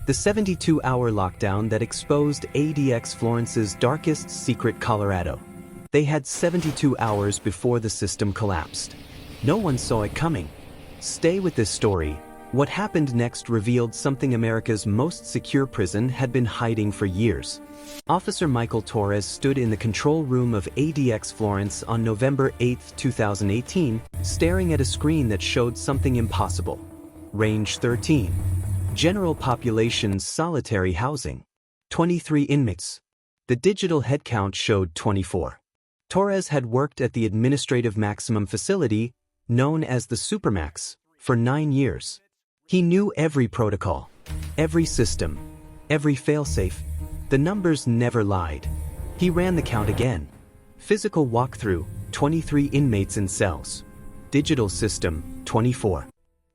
The 72-hour lockdown that exposed ADX Florence's darkest secret, Colorado. They had 72 hours before the system collapsed. No one saw it coming. Stay with this story. What happened next revealed something America's most secure prison had been hiding for years. Officer Michael Torres stood in the control room of ADX Florence on November 8, 2018, staring at a screen that showed something impossible. Range 13. General population solitary housing. 23 inmates. The digital headcount showed 24. Torres had worked at the administrative maximum facility, known as the supermax, for 9 years. He knew every protocol, every system, every failsafe. The numbers never lied. He ran the count again. Physical walkthrough, 23 inmates in cells. Digital system, 24.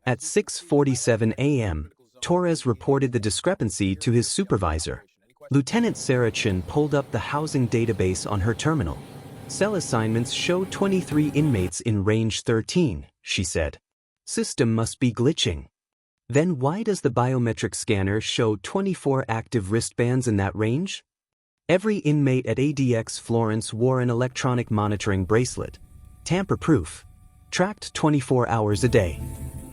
At 6:47 a.m., Torres reported the discrepancy to his supervisor. Lieutenant Sarah Chin pulled up the housing database on her terminal. Cell assignments show 23 inmates in range 13, she said. System must be glitching. Then why does the biometric scanner show 24 active wristbands in that range? Every inmate at ADX Florence wore an electronic monitoring bracelet. Tamper-proof. Tracked 24 hours a day.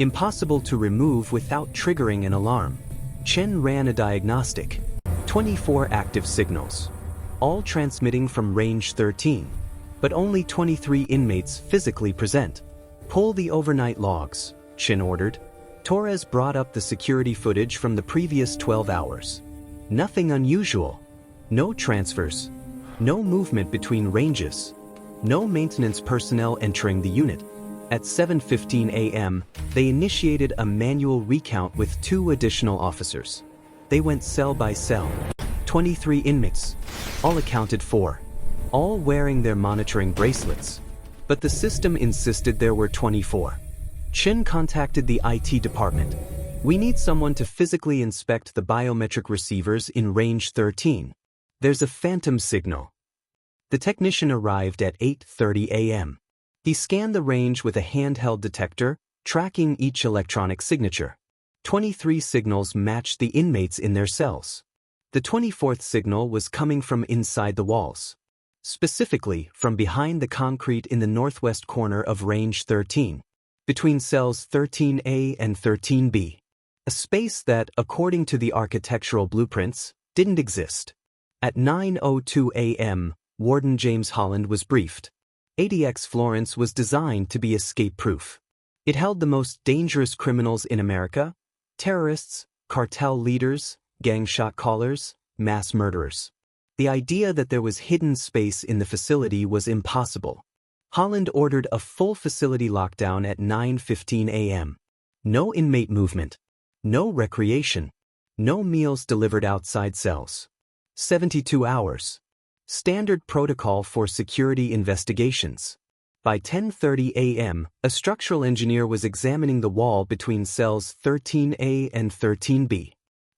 Impossible to remove without triggering an alarm. Chen ran a diagnostic. 24 active signals. All transmitting from range 13. But only 23 inmates physically present. Pull the overnight logs, Chen ordered. Torres brought up the security footage from the previous 12 hours. Nothing unusual. No transfers. No movement between ranges. No maintenance personnel entering the unit. At 7:15 a.m., they initiated a manual recount with 2 additional officers. They went cell by cell. 23 inmates. All accounted for. All wearing their monitoring bracelets. But the system insisted there were 24. Chin contacted the IT department. We need someone to physically inspect the biometric receivers in range 13. There's a phantom signal. The technician arrived at 8:30 a.m. He scanned the range with a handheld detector, tracking each electronic signature. 23 signals matched the inmates in their cells. The 24th signal was coming from inside the walls. Specifically, from behind the concrete in the northwest corner of range 13. Between cells 13A and 13B. A space that, according to the architectural blueprints, didn't exist. At 9:02 a.m., Warden James Holland was briefed. ADX Florence was designed to be escape-proof. It held the most dangerous criminals in America: terrorists, cartel leaders, gang shot callers, mass murderers. The idea that there was hidden space in the facility was impossible. Holland ordered a full facility lockdown at 9:15 a.m. No inmate movement. No recreation. No meals delivered outside cells. 72 hours. Standard protocol for security investigations. By 10:30 a.m., a structural engineer was examining the wall between cells 13A and 13B.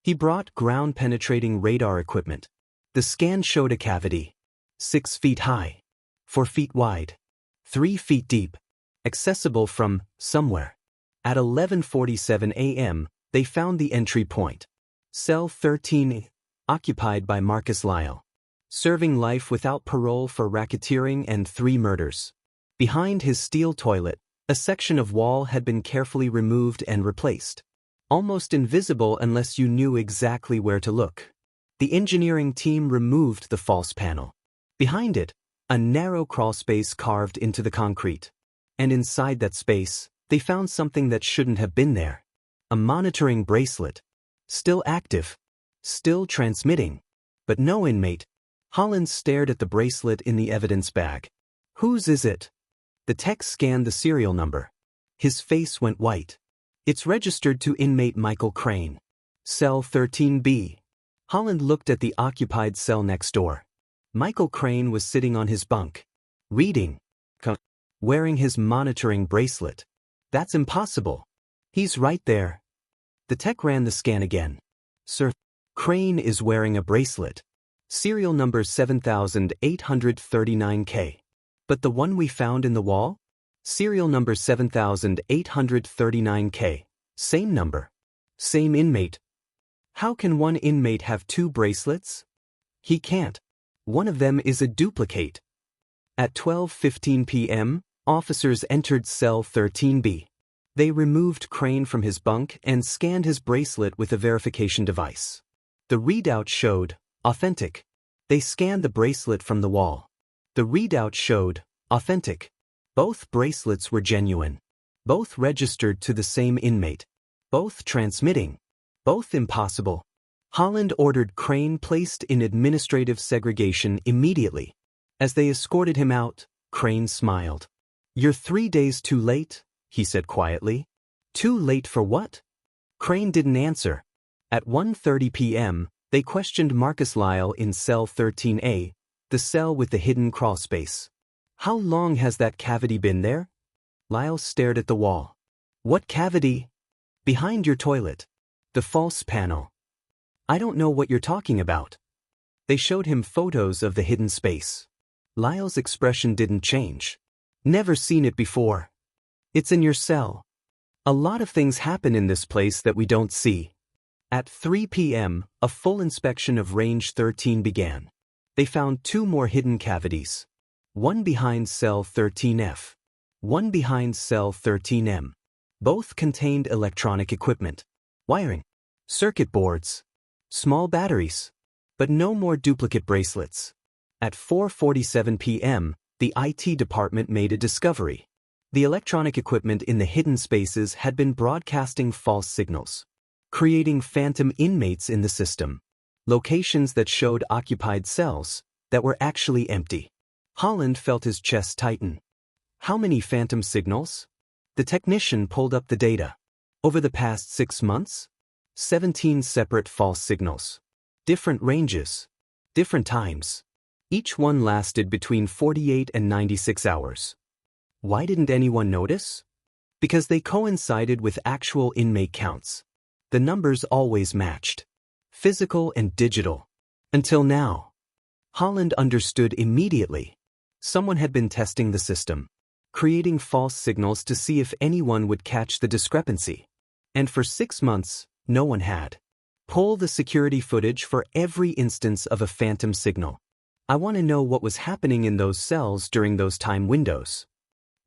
He brought ground-penetrating radar equipment. The scan showed a cavity. 6 feet high. 4 feet wide. 3 feet deep. Accessible from somewhere. At 11:47 a.m., they found the entry point. Cell 13, occupied by Marcus Lyle. Serving life without parole for racketeering and 3 murders. Behind his steel toilet, a section of wall had been carefully removed and replaced. Almost invisible unless you knew exactly where to look. The engineering team removed the false panel. Behind it, a narrow crawlspace carved into the concrete. And inside that space, they found something that shouldn't have been there. A monitoring bracelet. Still active. Still transmitting. But no inmate. Holland stared at the bracelet in the evidence bag. Whose is it? The tech scanned the serial number. His face went white. It's registered to inmate Michael Crane. Cell 13B. Holland looked at the occupied cell next door. Michael Crane was sitting on his bunk. Reading. Wearing his monitoring bracelet. That's impossible. He's right there. The tech ran the scan again. Sir, Crane is wearing a bracelet. Serial number 7839K. But the one we found in the wall? Serial number 7839K. Same number. Same inmate. How can one inmate have two bracelets? He can't. One of them is a duplicate. At 12:15 p.m., officers entered cell 13B. They removed Crane from his bunk and scanned his bracelet with a verification device. The readout showed authentic. They scanned the bracelet from the wall. The readout showed authentic. Both bracelets were genuine. Both registered to the same inmate. Both transmitting. Both impossible. Holland ordered Crane placed in administrative segregation immediately. As they escorted him out, Crane smiled. "You're 3 days too late," he said quietly. "Too late for what?" Crane didn't answer. At 1:30 p.m., they questioned Marcus Lyle in cell 13A, the cell with the hidden crawlspace. "How long has that cavity been there?" Lyle stared at the wall. "What cavity?" "Behind your toilet. The false panel." "I don't know what you're talking about." They showed him photos of the hidden space. Lyle's expression didn't change. "Never seen it before." "It's in your cell." "A lot of things happen in this place that we don't see." At 3 p.m., a full inspection of range 13 began. They found 2 more hidden cavities. One behind cell 13F. One behind cell 13M. Both contained electronic equipment. Wiring. Circuit boards. Small batteries. But no more duplicate bracelets. At 4:47 p.m., the IT department made a discovery. The electronic equipment in the hidden spaces had been broadcasting false signals, creating phantom inmates in the system. Locations that showed occupied cells that were actually empty. Holland felt his chest tighten. How many phantom signals? The technician pulled up the data. Over the past 6 months, 17 separate false signals. Different ranges. Different times. Each one lasted between 48 and 96 hours. Why didn't anyone notice? Because they coincided with actual inmate counts. The numbers always matched. Physical and digital. Until now. Holland understood immediately. Someone had been testing the system, creating false signals to see if anyone would catch the discrepancy. And for 6 months, no one had. Pull the security footage for every instance of a phantom signal. I want to know what was happening in those cells during those time windows.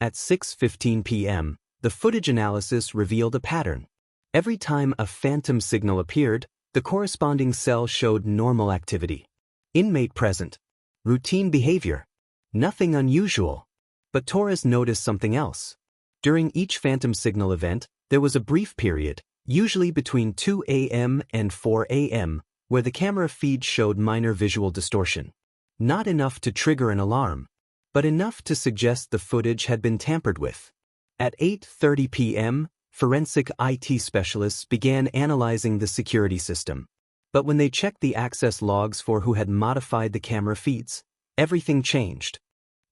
At 6:15 p.m., the footage analysis revealed a pattern. Every time a phantom signal appeared, the corresponding cell showed normal activity. Inmate present. Routine behavior. Nothing unusual. But Torres noticed something else. During each phantom signal event, there was a brief period, usually between 2 a.m. and 4 a.m., where the camera feed showed minor visual distortion. Not enough to trigger an alarm, but enough to suggest the footage had been tampered with. At 8:30 p.m., forensic IT specialists began analyzing the security system. But when they checked the access logs for who had modified the camera feeds, everything changed.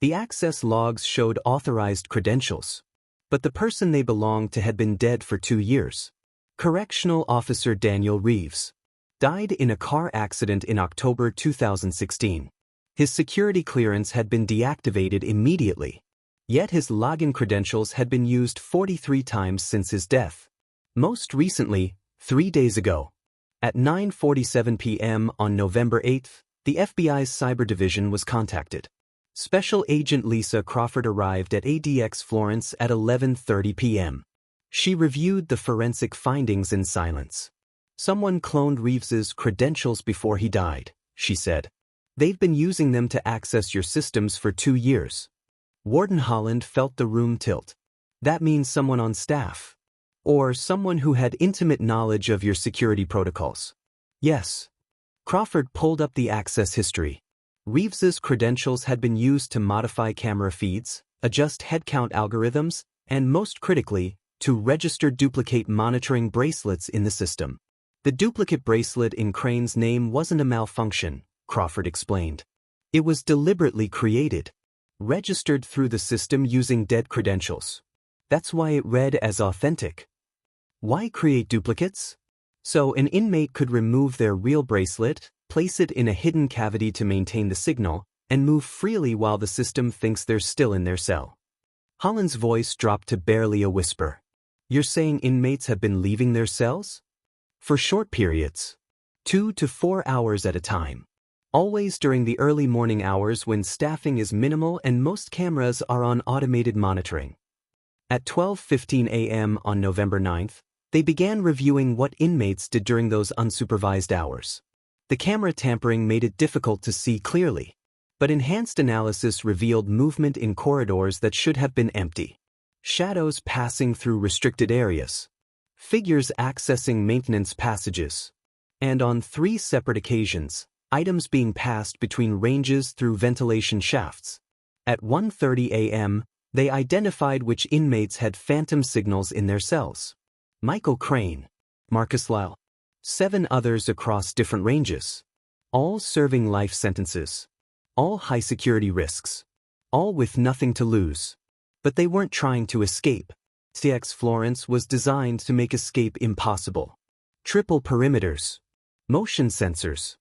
The access logs showed authorized credentials, but the person they belonged to had been dead for 2 years. Correctional Officer Daniel Reeves died in a car accident in October 2016. His security clearance had been deactivated immediately, yet his login credentials had been used 43 times since his death. Most recently, 3 days ago. At 9:47 p.m. on November 8th, the FBI's Cyber Division was contacted. Special Agent Lisa Crawford arrived at ADX Florence at 11:30 p.m. She reviewed the forensic findings in silence. "Someone cloned Reeves's credentials before he died," she said. "They've been using them to access your systems for 2 years." Warden Holland felt the room tilt. "That means someone on staff. Or someone who had intimate knowledge of your security protocols." "Yes." Crawford pulled up the access history. Reeves's credentials had been used to modify camera feeds, adjust headcount algorithms, and most critically, to register duplicate monitoring bracelets in the system. The duplicate bracelet in Crane's name wasn't a malfunction, Crawford explained. It was deliberately created, registered through the system using dead credentials. That's why it read as authentic. Why create duplicates? So an inmate could remove their real bracelet, place it in a hidden cavity to maintain the signal, and move freely while the system thinks they're still in their cell. Holland's voice dropped to barely a whisper. "You're saying inmates have been leaving their cells?" "For short periods. 2 to 4 hours at a time. Always during the early morning hours when staffing is minimal and most cameras are on automated monitoring. At 12:15 a.m. on November 9th, they began reviewing what inmates did during those unsupervised hours. The camera tampering made it difficult to see clearly, but enhanced analysis revealed movement in corridors that should have been empty, shadows passing through restricted areas, figures accessing maintenance passages, and on 3 separate occasions, items being passed between ranges through ventilation shafts. At 1:30 a.m., they identified which inmates had phantom signals in their cells. Michael Crane, Marcus Lyle, 7 others across different ranges, all serving life sentences, all high security risks, all with nothing to lose. But they weren't trying to escape. ADX Florence was designed to make escape impossible. Triple perimeters, motion sensors,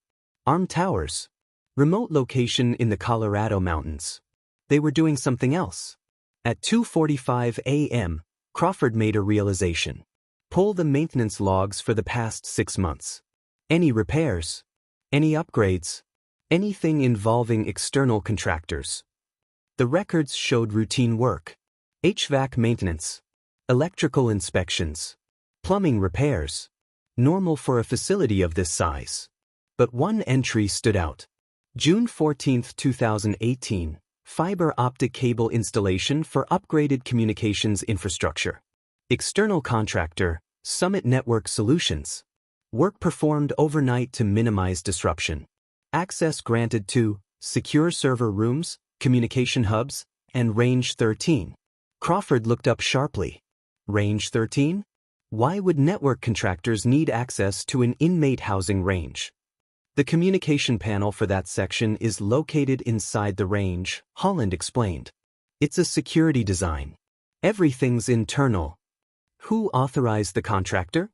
armed towers, remote location in the Colorado mountains. They were doing something else. At 2:45 a.m., Crawford made a realization. Pull the maintenance logs for the past 6 months. Any repairs, any upgrades, anything involving external contractors. The records showed routine work, HVAC maintenance, electrical inspections, plumbing repairs, normal for a facility of this size. But one entry stood out. June 14, 2018, fiber optic cable installation for upgraded communications infrastructure. External contractor, Summit Network Solutions. Work performed overnight to minimize disruption. Access granted to secure server rooms, communication hubs, and Range 13. Crawford looked up sharply. Range 13? Why would network contractors need access to an inmate housing range? The communication panel for that section is located inside the range, Holland explained. It's a security design. Everything's internal. Who authorized the contractor?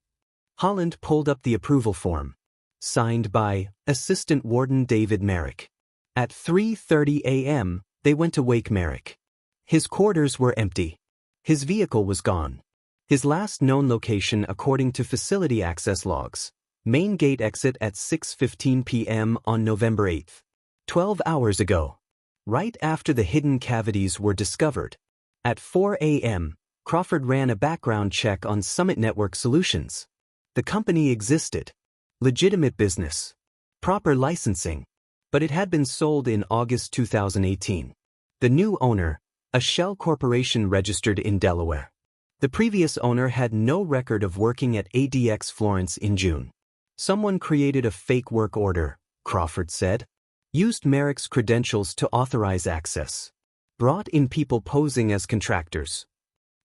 Holland pulled up the approval form. Signed by Assistant Warden David Merrick. At 3:30 a.m., they went to wake Merrick. His quarters were empty. His vehicle was gone. His last known location according to facility access logs. Main gate exit at 6:15 p.m. on November 8th. 12 hours ago. Right after the hidden cavities were discovered. At 4 a.m., Crawford ran a background check on Summit Network Solutions. The company existed. Legitimate business. Proper licensing. But it had been sold in August 2018. The new owner, a shell corporation registered in Delaware. The previous owner had no record of working at ADX Florence in June. Someone created a fake work order, Crawford said. Used Merrick's credentials to authorize access. Brought in people posing as contractors.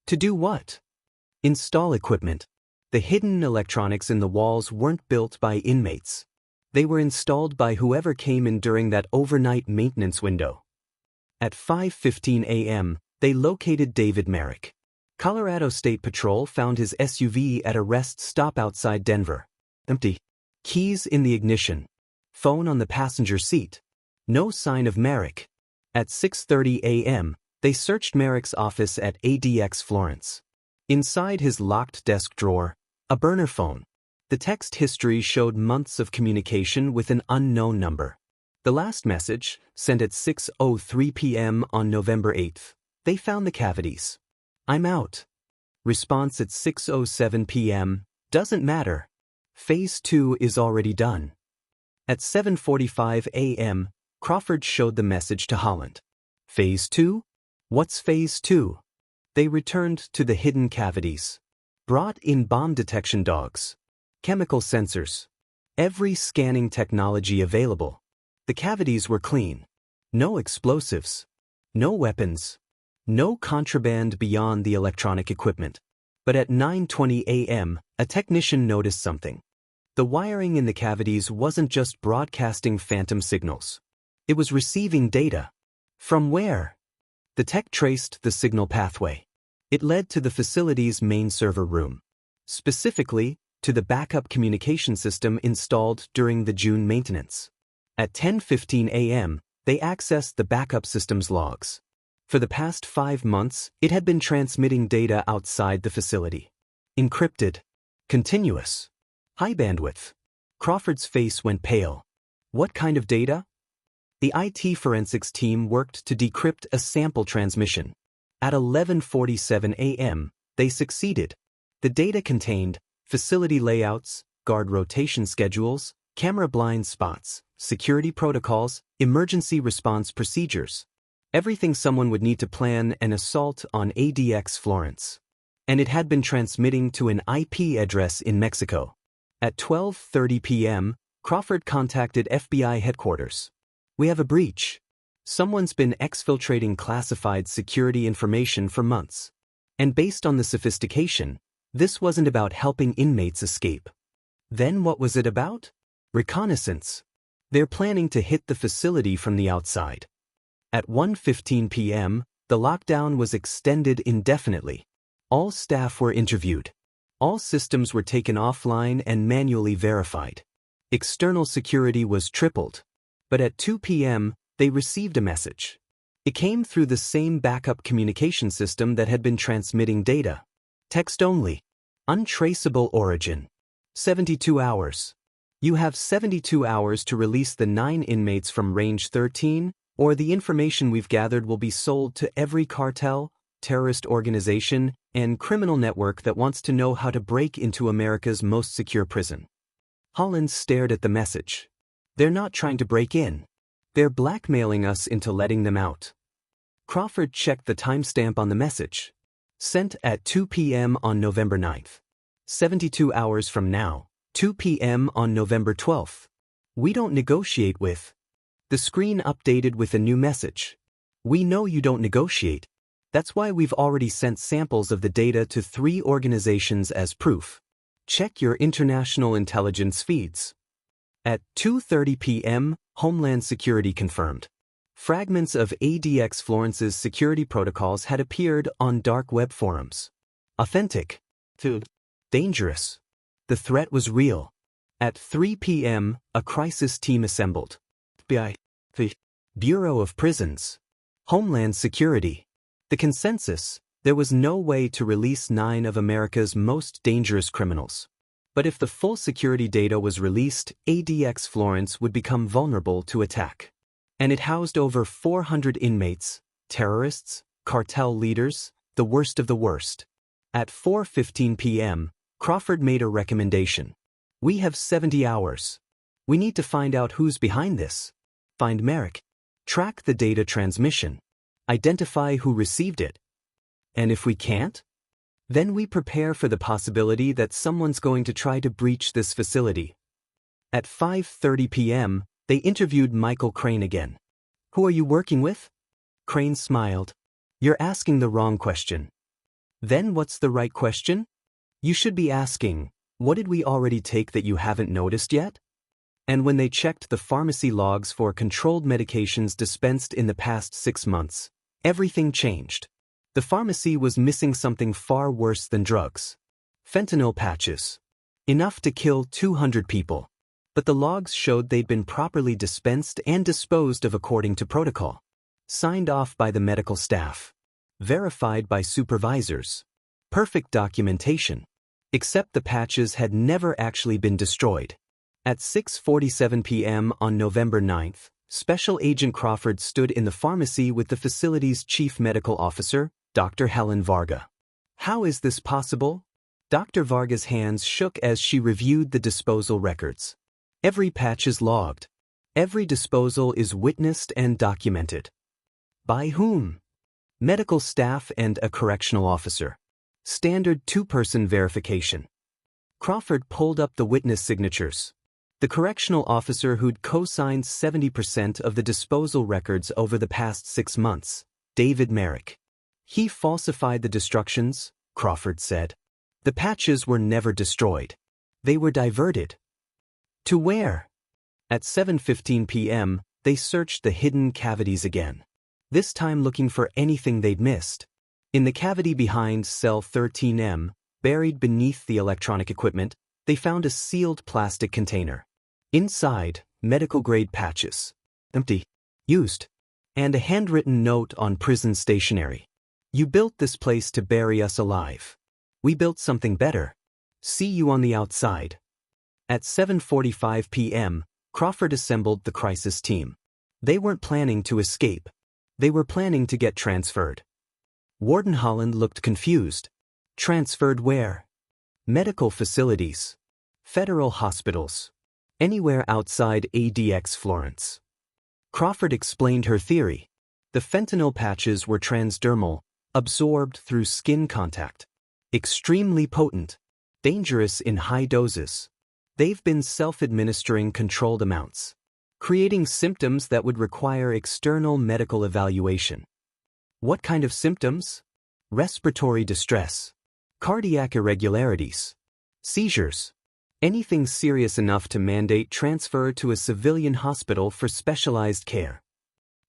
To do what? Install equipment. The hidden electronics in the walls weren't built by inmates. They were installed by whoever came in during that overnight maintenance window. At 5:15 a.m., they located David Merrick. Colorado State Patrol found his SUV at a rest stop outside Denver. Empty. Keys in the ignition. Phone on the passenger seat. No sign of Merrick. At 6:30 a.m., they searched Merrick's office at ADX Florence. Inside his locked desk drawer, a burner phone. The text history showed months of communication with an unknown number. The last message, sent at 6:03 p.m. on November 8th. They found the cavities. I'm out. Response at 6:07 p.m. Doesn't matter. Phase 2 is already done. At 7:45 a.m., Crawford showed the message to Holland. Phase 2? What's Phase 2? They returned to the hidden cavities. Brought in bomb detection dogs. Chemical sensors. Every scanning technology available. The cavities were clean. No explosives. No weapons. No contraband beyond the electronic equipment. But at 9:20 a.m., a technician noticed something. The wiring in the cavities wasn't just broadcasting phantom signals. It was receiving data. From where? The tech traced the signal pathway. It led to the facility's main server room. Specifically, to the backup communication system installed during the June maintenance. At 10:15 a.m., they accessed the backup system's logs. For the past 5 months, it had been transmitting data outside the facility. Encrypted. Continuous. High bandwidth. Crawford's face went pale. What kind of data? The IT forensics team worked to decrypt a sample transmission. At 11:47 a.m., they succeeded. The data contained facility layouts, guard rotation schedules, camera blind spots, security protocols, emergency response procedures. Everything someone would need to plan an assault on ADX Florence. And it had been transmitting to an IP address in Mexico. At 12:30 p.m., Crawford contacted FBI headquarters. We have a breach. Someone's been exfiltrating classified security information for months. And based on the sophistication, this wasn't about helping inmates escape. Then what was it about? Reconnaissance. They're planning to hit the facility from the outside. At 1:15 p.m., the lockdown was extended indefinitely. All staff were interviewed. All systems were taken offline and manually verified. External security was tripled. But at 2 p.m., they received a message. It came through the same backup communication system that had been transmitting data. Text only. Untraceable origin. 72 hours. You have 72 hours to release the 9 inmates from Range 13, or the information we've gathered will be sold to every cartel, terrorist organization, and criminal network that wants to know how to break into America's most secure prison. Holland stared at the message. They're not trying to break in. They're blackmailing us into letting them out. Crawford checked the timestamp on the message. Sent at 2 p.m. on November 9th. 72 hours from now, 2 p.m. on November 12th. We don't negotiate with. The screen updated with a new message. We know you don't negotiate. That's why we've already sent samples of the data to 3 organizations as proof. Check your international intelligence feeds. At 2:30 p.m., Homeland Security confirmed. Fragments of ADX Florence's security protocols had appeared on dark web forums. Authentic. Dangerous. The threat was real. At 3 p.m., a crisis team assembled. FBI. Bureau of Prisons. Homeland Security. The consensus: there was no way to release 9 of America's most dangerous criminals. But if the full security data was released, ADX Florence would become vulnerable to attack. And it housed over 400 inmates, terrorists, cartel leaders, the worst of the worst. At 4:15 p.m., Crawford made a recommendation. We have 70 hours. We need to find out who's behind this. Find Merrick. Track the data transmission. Identify who received it. And if we can't? Then we prepare for the possibility that someone's going to try to breach this facility. At 5:30 p.m., they interviewed Michael Crane again. Who are you working with? Crane smiled. You're asking the wrong question. Then what's the right question? You should be asking, what did we already take that you haven't noticed yet? And when they checked the pharmacy logs for controlled medications dispensed in the past 6 months, everything changed. The pharmacy was missing something far worse than drugs. Fentanyl patches. Enough to kill 200 people. But the logs showed they'd been properly dispensed and disposed of according to protocol. Signed off by the medical staff. Verified by supervisors. Perfect documentation. Except the patches had never actually been destroyed. At 6:47 p.m. on November 9th, Special Agent Crawford stood in the pharmacy with the facility's chief medical officer, Dr. Helen Varga. How is this possible? Dr. Varga's hands shook as she reviewed the disposal records. Every patch is logged. Every disposal is witnessed and documented. By whom? Medical staff and a correctional officer. Standard 2-person verification. Crawford pulled up the witness signatures. The correctional officer who'd co-signed 70% of the disposal records over the past 6 months, David Merrick. He falsified the destructions, Crawford said. The patches were never destroyed. They were diverted. To where? At 7:15 p.m., they searched the hidden cavities again. This time looking for anything they'd missed. In the cavity behind cell 13M, buried beneath the electronic equipment, they found a sealed plastic container. Inside, medical-grade patches. Empty. Used. And a handwritten note on prison stationery. You built this place to bury us alive. We built something better. See you on the outside. At 7:45 p.m., Crawford assembled the crisis team. They weren't planning to escape. They were planning to get transferred. Warden Holland looked confused. Transferred where? Medical facilities. Federal hospitals. Anywhere outside ADX Florence. Crawford explained her theory. The fentanyl patches were transdermal, absorbed through skin contact. Extremely potent. Dangerous in high doses. They've been self-administering controlled amounts, creating symptoms that would require external medical evaluation. What kind of symptoms? Respiratory distress, cardiac irregularities, seizures, anything serious enough to mandate transfer to a civilian hospital for specialized care.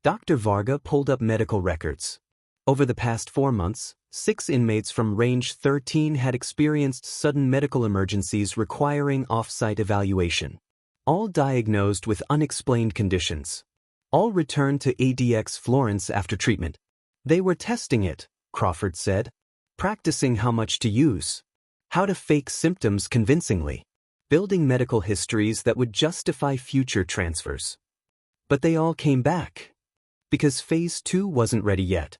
Dr. Varga pulled up medical records. Over the past 4 months, 6 inmates from Range 13 had experienced sudden medical emergencies requiring off-site evaluation. All diagnosed with unexplained conditions. All returned to ADX Florence after treatment. They were testing it, Crawford said. Practicing how much to use. How to fake symptoms convincingly. Building medical histories that would justify future transfers. But they all came back. Because Phase 2 wasn't ready yet.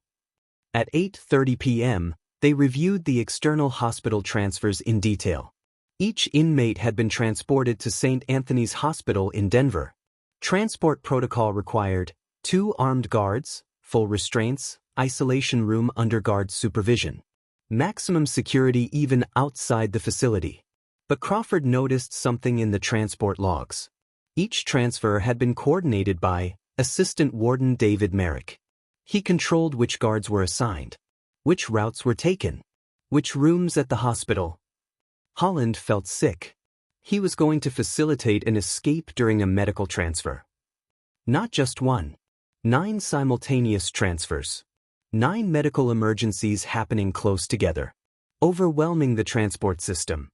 At 8:30 p.m., they reviewed the external hospital transfers in detail. Each inmate had been transported to St. Anthony's Hospital in Denver. Transport protocol required 2 armed guards, full restraints, isolation room under guard supervision. Maximum security even outside the facility. But Crawford noticed something in the transport logs. Each transfer had been coordinated by Assistant Warden David Merrick. He controlled which guards were assigned, which routes were taken, which rooms at the hospital. Holland felt sick. He was going to facilitate an escape during a medical transfer. Not just one. 9 simultaneous transfers. 9 medical emergencies happening close together, overwhelming the transport system.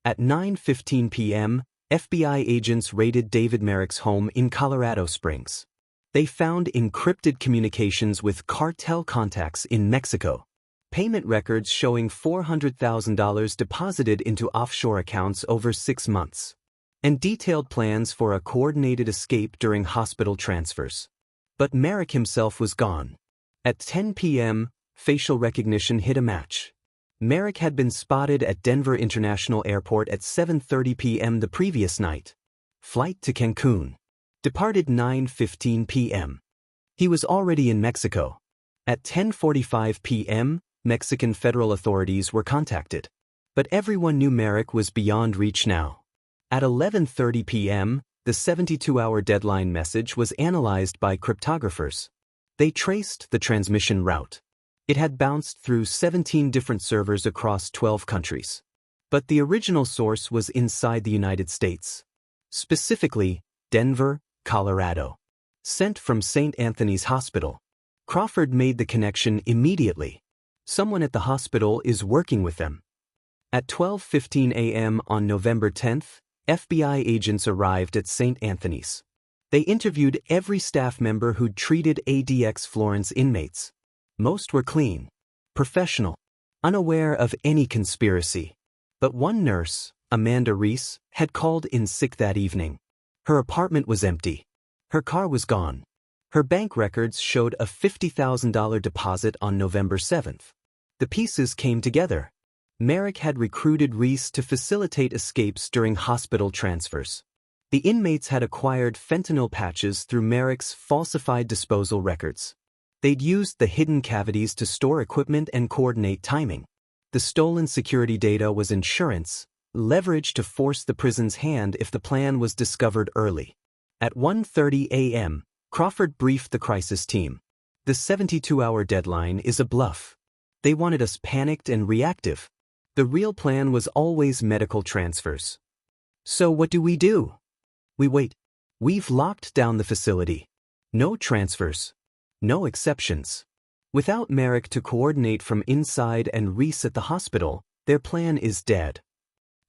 At 9:15 p.m., FBI agents raided David Merrick's home in Colorado Springs. They found encrypted communications with cartel contacts in Mexico, payment records showing $400,000 deposited into offshore accounts over 6 months, and detailed plans for a coordinated escape during hospital transfers. But Merrick himself was gone. At 10 p.m., facial recognition hit a match. Merrick had been spotted at Denver International Airport at 7:30 p.m. the previous night. Flight to Cancun. Departed 9:15 p.m. He was already in Mexico. At 10:45 p.m., Mexican federal authorities were contacted. But everyone knew Merrick was beyond reach now. At 11:30 p.m., the 72-hour deadline message was analyzed by cryptographers. They traced the transmission route. It had bounced through 17 different servers across 12 countries. But the original source was inside the United States. Specifically, Denver, Colorado. Sent from St. Anthony's Hospital. Crawford made the connection immediately. Someone at the hospital is working with them. At 12:15 a.m. on November 10th, FBI agents arrived at St. Anthony's. They interviewed every staff member who'd treated ADX Florence inmates. Most were clean, professional, unaware of any conspiracy. But one nurse, Amanda Reese, had called in sick that evening. Her apartment was empty. Her car was gone. Her bank records showed a $50,000 deposit on November 7th. The pieces came together. Merrick had recruited Reese to facilitate escapes during hospital transfers. The inmates had acquired fentanyl patches through Merrick's falsified disposal records. They'd used the hidden cavities to store equipment and coordinate timing. The stolen security data was insurance, leverage to force the prison's hand if the plan was discovered early. At 1:30 a.m., Crawford briefed the crisis team. The 72-hour deadline is a bluff. They wanted us panicked and reactive. The real plan was always medical transfers. So what do? We wait. We've locked down the facility. No transfers. No exceptions. Without Merrick to coordinate from inside and Reese at the hospital, their plan is dead.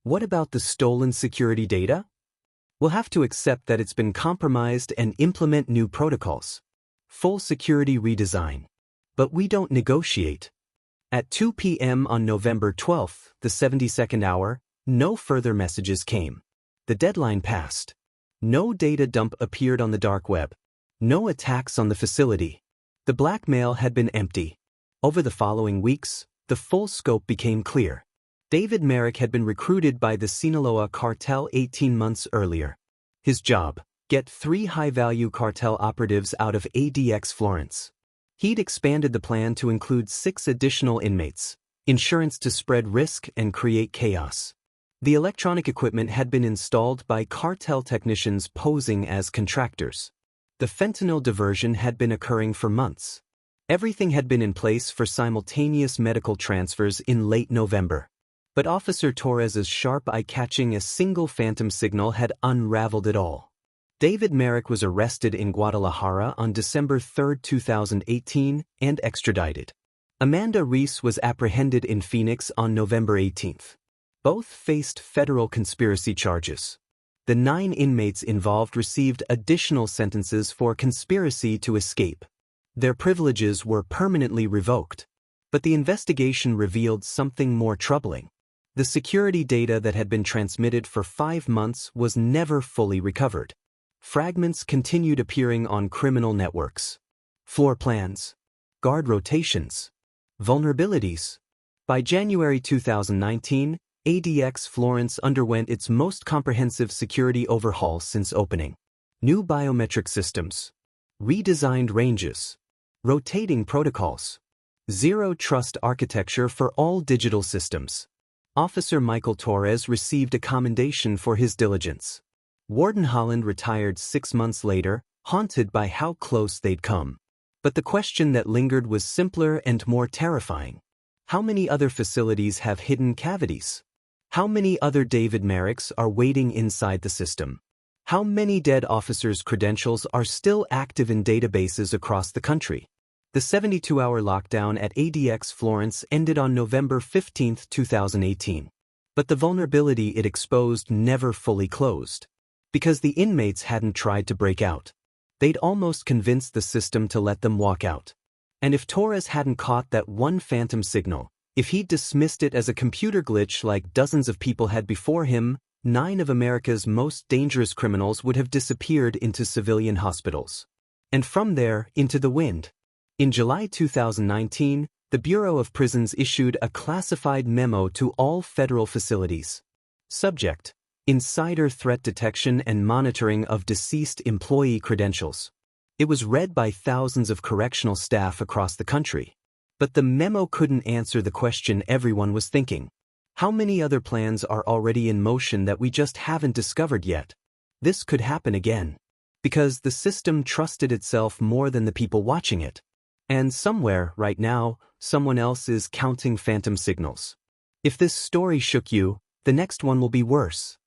What about the stolen security data? We'll have to accept that it's been compromised and implement new protocols. Full security redesign. But we don't negotiate. At 2 p.m. on November 12th, the 72nd hour, no further messages came. The deadline passed. No data dump appeared on the dark web. No attacks on the facility. The blackmail had been empty. Over the following weeks, the full scope became clear. David Merrick had been recruited by the Sinaloa cartel 18 months earlier. His job: get 3 high-value cartel operatives out of ADX Florence. He'd expanded the plan to include 6 additional inmates, insurance to spread risk and create chaos. The electronic equipment had been installed by cartel technicians posing as contractors. The fentanyl diversion had been occurring for months. Everything had been in place for simultaneous medical transfers in late November. But Officer Torres's sharp eye catching a single phantom signal had unraveled it all. David Merrick was arrested in Guadalajara on December 3, 2018, and extradited. Amanda Reese was apprehended in Phoenix on November 18. Both faced federal conspiracy charges. The 9 inmates involved received additional sentences for conspiracy to escape. Their privileges were permanently revoked. But the investigation revealed something more troubling. The security data that had been transmitted for 5 months was never fully recovered. Fragments continued appearing on criminal networks. Floor plans. Guard rotations. Vulnerabilities. By January 2019, ADX Florence underwent its most comprehensive security overhaul since opening. New biometric systems. Redesigned ranges. Rotating protocols. Zero trust architecture for all digital systems. Officer Michael Torres received a commendation for his diligence. Warden Holland retired 6 months later, haunted by how close they'd come. But the question that lingered was simpler and more terrifying. How many other facilities have hidden cavities? How many other David Merricks are waiting inside the system? How many dead officers' credentials are still active in databases across the country? The 72-hour lockdown at ADX Florence ended on November 15, 2018. But the vulnerability it exposed never fully closed. Because the inmates hadn't tried to break out. They'd almost convinced the system to let them walk out. And if Torres hadn't caught that one phantom signal, if he'd dismissed it as a computer glitch like dozens of people had before him, 9 of America's most dangerous criminals would have disappeared into civilian hospitals. And from there, into the wind. In July 2019, the Bureau of Prisons issued a classified memo to all federal facilities. Subject: Insider threat detection and monitoring of deceased employee credentials. It was read by thousands of correctional staff across the country. But the memo couldn't answer the question everyone was thinking. How many other plans are already in motion that we just haven't discovered yet? This could happen again. Because the system trusted itself more than the people watching it. And somewhere, right now, someone else is counting phantom signals. If this story shook you, the next one will be worse.